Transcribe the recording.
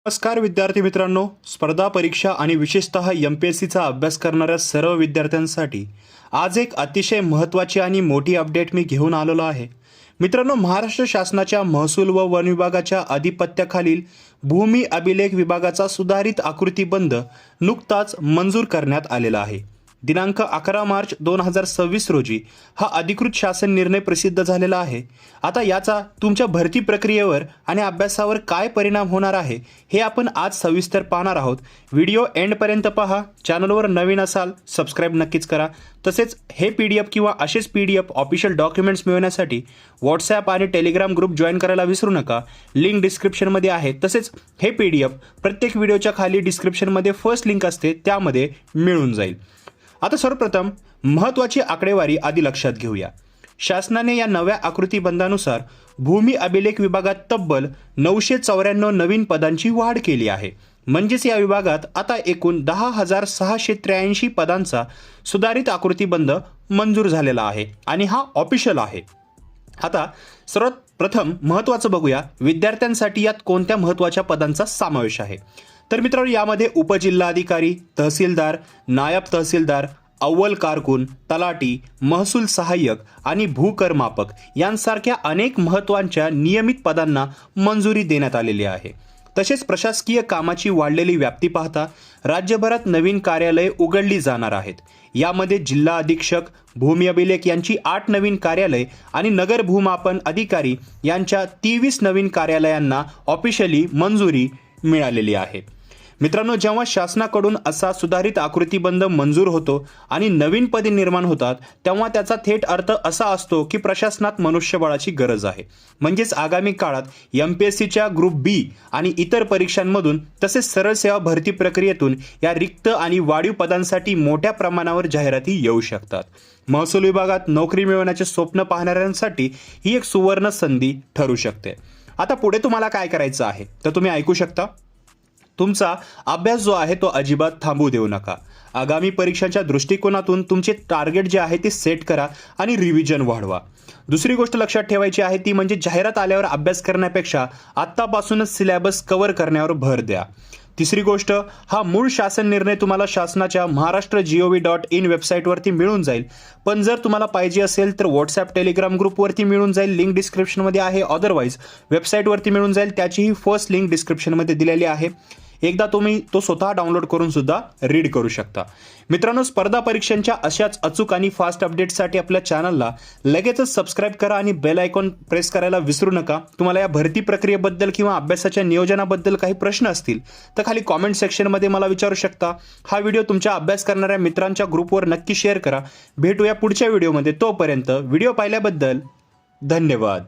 नमस्कार विद्यार्थी मित्रांनो, स्पर्धा परीक्षा आणि विशेषतः MPSCचा अभ्यास करणाऱ्या सर्व विद्यार्थ्यांसाठी आज एक अतिशय महत्त्वाची आणि मोठी अपडेट मी घेऊन आलेलो आहे. मित्रांनो, महाराष्ट्र शासनाच्या महसूल व वन विभागाच्या अधिपत्याखालील भूमी अभिलेख विभागाचा सुधारित आकृतीबंध नुकताच मंजूर करण्यात आलेला आहे. दिनांक 11 मार्च 2026 रोजी हा अधिकृत शासन निर्णय प्रसिद्ध झालेला आहे. आता याचा तुमच्या भरती प्रक्रियेवर आणि अभ्यासावर काय परिणाम होणार आहे हे आपण आज सविस्तर पाहणार आहोत. व्हिडिओ एंडपर्यंत पहा. चॅनलवर नवीन असाल सबस्क्राईब नक्कीच करा. तसेच हे PDF किंवा असेच PDF ऑफिशियल डॉक्युमेंट्स मिळवण्यासाठी व्हॉट्सॲप आणि टेलिग्राम ग्रुप जॉईन करायला विसरू नका. लिंक डिस्क्रिप्शनमध्ये आहे. तसेच हे PDF प्रत्येक व्हिडिओच्या खाली डिस्क्रिप्शनमध्ये फर्स्ट लिंक असते, त्यामध्ये मिळून जाईल. आता सर्वप्रथम महत्त्वाची आकडेवारी आधी लक्षात घेऊया. शासनाने या नव्या आकृतीबंधानुसार भूमी अभिलेख विभागात तब्बल 994 नवीन पदांची वाढ केली आहे. म्हणजेच या विभागात आता एकूण 10,683 पदांचा सुधारित आकृतीबंध मंजूर झालेला आहे आणि हा ऑफिशियल आहे. आता सर्वात प्रथम महत्त्वाचं बघूया, विद्यार्थ्यांसाठी यात कोणत्या महत्त्वाच्या पदांचा समावेश आहे. तर मित्रांनो, यामध्ये उपजिल्हाधिकारी, तहसीलदार, नायब तहसीलदार, अव्वल कारकून, तलाठी, महसूल सहाय्यक आणि भूकरमापक यांसारख्या अनेक महत्त्वाच्या नियमित पदांना मंजुरी देण्यात आलेली आहे. तसेच प्रशासकीय कामाची वाढलेली व्याप्ती पाहता राज्यभरात नवीन कार्यालये उघडली जाणार आहेत. यामध्ये जिल्हा अधीक्षक, भूमी अभिलेख यांची 8 नवीन कार्यालय आणि नगर भूमापन अधिकारी यांच्या 23 नवीन कार्यालयांना ऑफिशियली मंजुरी मिळालेली आहे. मित्रांनो, जेव्हा शासनाकडून असा सुधारित आकृतीबंध मंजूर होतो आणि नवीन पदे निर्माण होतात, तेव्हा त्याचा थेट अर्थ असा असतो की प्रशासनात मनुष्यबळाची गरज आहे. म्हणजेच आगामी काळात MPSCच्या ग्रुप B आणि इतर परीक्षांमधून तसेच सरळ सेवा भरती प्रक्रियेतून या रिक्त आणि वाढीव पदांसाठी मोठ्या प्रमाणावर जाहिराती येऊ शकतात. महसूल विभागात नोकरी मिळवण्याचे स्वप्न पाहणाऱ्यांसाठी ही एक सुवर्ण संधी ठरू शकते. आता पुढे तुम्हाला काय करायचं आहे तर तुम्ही ऐकू शकता. तुमचा अभ्यास जो आहे तो अजिबात थांबू देऊ नका. आगामी परीक्षांच्या दृष्टिकोनातून तुमचे टार्गेट जे आहे ते सेट करा आणि रिव्हिजन वाढवा. दुसरी गोष्ट लक्षात ठेवायची आहे ती म्हणजे जाहिरात आल्यावर अभ्यास करण्यापेक्षा आत्तापासूनच सिलेबस कव्हर करण्यावर भर द्या. तिसरी गोष्ट, हा मूळ शासन निर्णय तुम्हाला शासनाच्या maharashtra.gov.in वेबसाईटवरती मिळून जाईल. पण जर तुम्हाला पाहिजे असेल तर व्हॉट्सॲप टेलिग्राम ग्रुपवरती मिळून जाईल. लिंक डिस्क्रिप्शनमध्ये आहे. अदरवाईज वेबसाईटवरती मिळून जाईल. त्याचीही फर्स्ट लिंक डिस्क्रिप्शनमध्ये दिलेली आहे. एकदा तुम्ही तो स्वतः डाउनलोड करून सुद्धा रीड करू शकता. मित्रांनो, स्पर्धा परीक्षांच्या अशाच अचूक आणि फास्ट अपडेट्ससाठी आपल्या चॅनलला लगेचच सबस्क्राईब करा आणि बेल आयकॉन प्रेस करायला विसरू नका. तुम्हाला या भरती प्रक्रियेबद्दल किंवा अभ्यासाच्या नियोजनाबद्दल काही प्रश्न असतील तर खाली कॉमेंट सेक्शनमध्ये मला विचारू शकता. हा व्हिडिओ तुमच्या अभ्यास करणाऱ्या मित्रांच्या ग्रुपवर नक्की शेअर करा. भेटूया पुढच्या व्हिडिओमध्ये. तोपर्यंत व्हिडिओ पाहिल्याबद्दल धन्यवाद.